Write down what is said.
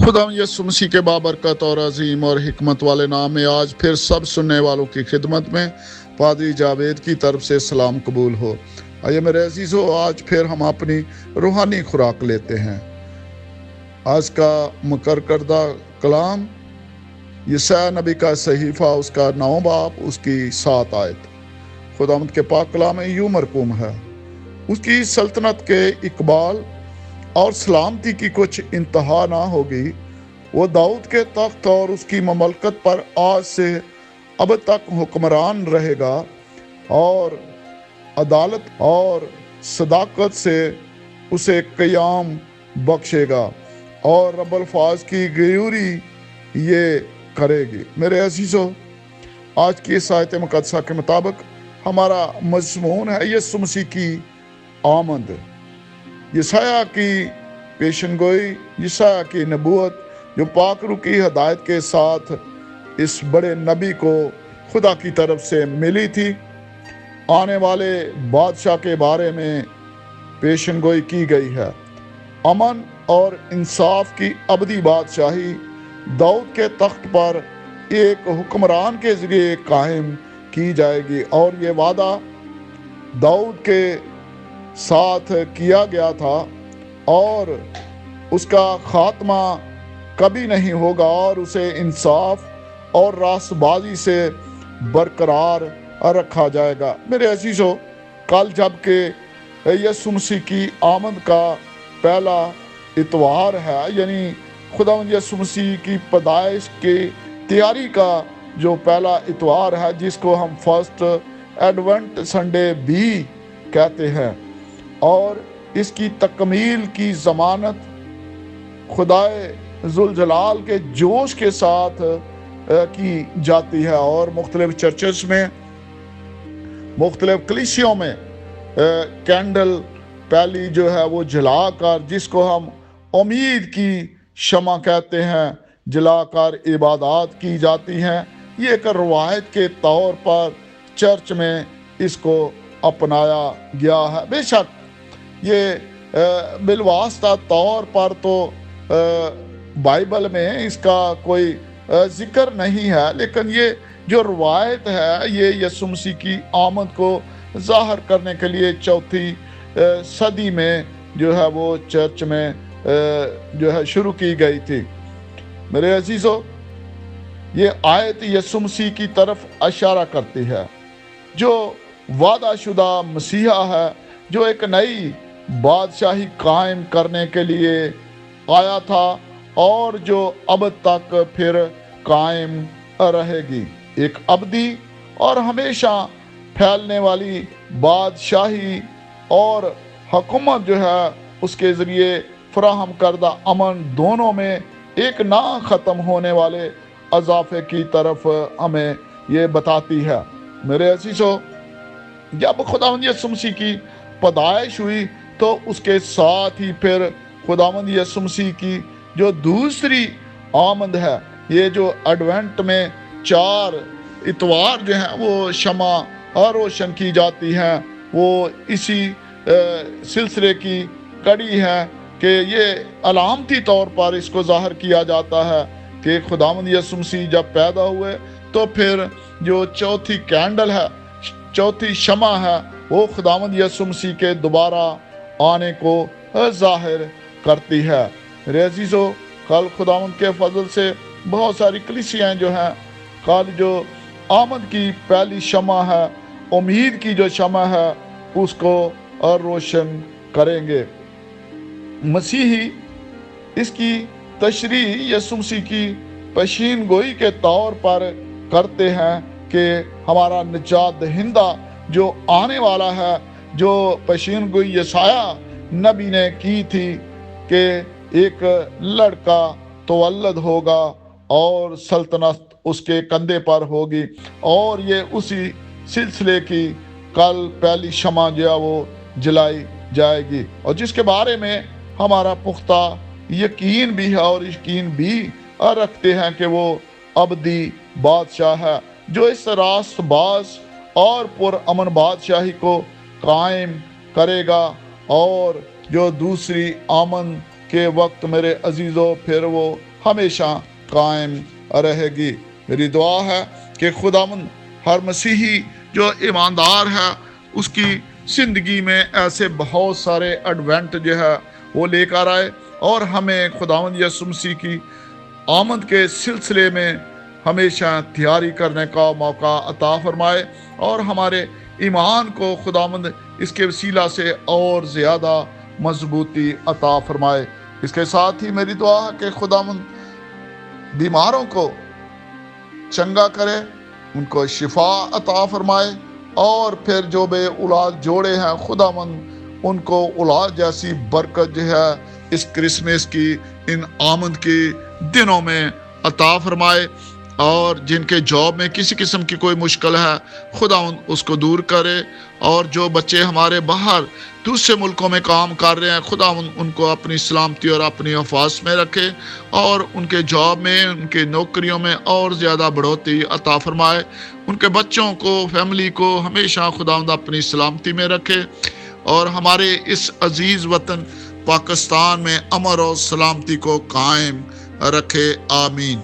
खुदा यसु मसीह के बाबरकत और अजीम और हिकमत वाले नाम में आज फिर सब सुनने वालों की खिदमत में पादरी जावेद की तरफ से सलाम कबूल हो। आइए मेरे अजीज़ों, आज फिर हम अपनी रूहानी खुराक लेते हैं। आज का मुकर करदा कलाम यशायाह नबी का सहीफ़ा, उसका 9 बाब, उसकी 7 आयत। खुदावंद के पाक कलाम में यूं मरकूम है, उसकी सल्तनत के इकबाल और सलामती की कुछ इंतहा ना होगी। वो दाऊद के तख्त और उसकी ममलकत पर आज से अब तक हुक्मरान रहेगा और अदालत और सदाकत से उसे क़याम बख्शेगा और रब्बुल फाज की गयूरी ये करेगी। मेरे अजीज़ों, आज की इस आयत मुक़द्दसा के मुताबिक हमारा मज़मून है यीशु मसीह की आमद, यशायाह की पेशनगोई, यशायाह की नबूवत जो पाक रूह की हदायत के साथ इस बड़े नबी को खुदा की तरफ से मिली थी। आने वाले बादशाह के बारे में पेशनगोई की गई है। अमन और इंसाफ की अबदी बादशाही दाऊद के तख्त पर एक हुक्मरान के ज़रिए कायम की जाएगी और ये वादा दाऊद के साथ किया गया था और उसका खात्मा कभी नहीं होगा और उसे इंसाफ और रास्तबाजी से बरकरार रखा जाएगा। मेरे अजीज़ों, कल जबकि यीशु मसीह की आमद का पहला इतवार है, यानी खुदावंद यीशु मसीह की पैदाइश की तैयारी का जो पहला इतवार है, जिसको हम फर्स्ट एडवेंट संडे भी कहते हैं, और इसकी तकमील की ज़मानत खुदाए जुल जलाल के जोश के साथ की जाती है और मुख्तलिफ चर्चेस में, मुख्तलिफ कलीसियों में कैंडल पहली जो है वो जलाकर, जिसको हम उम्मीद की शमा कहते हैं, जलाकर इबादत की जाती हैं। ये एक रवायत के तौर पर चर्च में इसको अपनाया गया है। बेशक ये बिलवास्ता तौर पर तो बाइबल में इसका कोई जिक्र नहीं है, लेकिन ये जो रवायत है ये यीशु मसीह की आमद को ज़ाहिर करने के लिए चौथी सदी में जो है वो चर्च में जो है शुरू की गई थी। मेरे अजीज़ों, ये आयत यीशु मसीह की तरफ इशारा करती है, जो वादा शुदा मसीहा है, जो एक नई बादशाही कायम करने के लिए आया था और जो अब तक फिर कायम रहेगी। एक अबदी और हमेशा फैलने वाली बादशाही और हुकूमत जो है उसके ज़रिए फराहम करदा अमन, दोनों में एक ना ख़त्म होने वाले अज़ाफ़े की तरफ हमें ये बताती है। मेरे अज़ीज़ों, जब खुदावंद यीशु मसीह की पैदाइश हुई तो उसके साथ ही फिर खुदावंद यीशु मसीह की जो दूसरी आमद है, ये जो एडवेंट में 4 इतवार जो हैं वो शमा और रोशन की जाती हैं, वो इसी सिलसिले की कड़ी है कि ये अलामती तौर पर इसको ज़ाहिर किया जाता है कि खुदावंद यीशु मसीह जब पैदा हुए तो फिर जो चौथी कैंडल है, चौथी शमा है, वो खुदावंद यीशु मसीह के दोबारा आने को ज़ाहिर करती है। मेरे अजीज़ों, कल खुदावंद के फजल से बहुत सारी कलीसियाँ जो हैं, कल जो आमद की पहली शमा है, उम्मीद की जो शमा है, उसको और रोशन करेंगे। मसीही इसकी तशरीह यीशु मसीह की पेशीन गोई के तौर पर करते हैं कि हमारा निजात दहिंदा जो आने वाला है, जो पेशीन गोई यशायाह नबी ने की थी कि एक लड़का तवल्लद होगा और सल्तनत उसके कंधे पर होगी, और ये उसी सिलसिले की कल पहली शमा जो है वो जलाई जाएगी, और जिसके बारे में हमारा पुख्ता यकीन भी है और यकीन भी रखते हैं कि वो अबदी बादशाह है, जो इस रास्तबाज और पुरअमन बादशाही को कायम करेगा, और जो दूसरी आमद के वक्त मेरे अजीज़ों फिर वो ہمیشہ قائم رہے گی۔ میری دعا ہے کہ خداوند ہر مسیحی جو ایماندار ہے اس کی زندگی میں ایسے بہت سارے ایڈونٹ جو ہے وہ لے کر آئے، اور ہمیں خداوند یسوع مسیح کی آمد کے سلسلے میں ہمیشہ تیاری کرنے کا موقع عطا فرمائے، اور ہمارے ایمان کو خداوند اس کے وسیلہ سے اور زیادہ مضبوطی عطا فرمائے۔ اس کے ساتھ ہی میری دعا ہے کہ خداوند بیماروں کو چنگا کرے، ان کو شفا عطا فرمائے، اور پھر جو بے اولاد جوڑے ہیں خداوند ان کو اولاد جیسی برکت جو ہے اس کرسمس کی ان آمد کے دنوں میں عطا فرمائے، اور جن کے جاب میں کسی قسم کی کوئی مشکل ہے خداوند اس کو دور کرے، اور جو بچے ہمارے باہر دوسرے ملکوں میں کام کر رہے ہیں خداوند ان کو اپنی سلامتی اور اپنی حفاظت میں رکھے، اور ان کے جاب میں ان کے نوکریوں میں اور زیادہ بڑھوتری عطا فرمائے، ان کے بچوں کو فیملی کو ہمیشہ خداوند اپنی سلامتی میں رکھے، اور ہمارے اس عزیز وطن پاکستان میں امن اور سلامتی کو قائم رکھے۔ آمین۔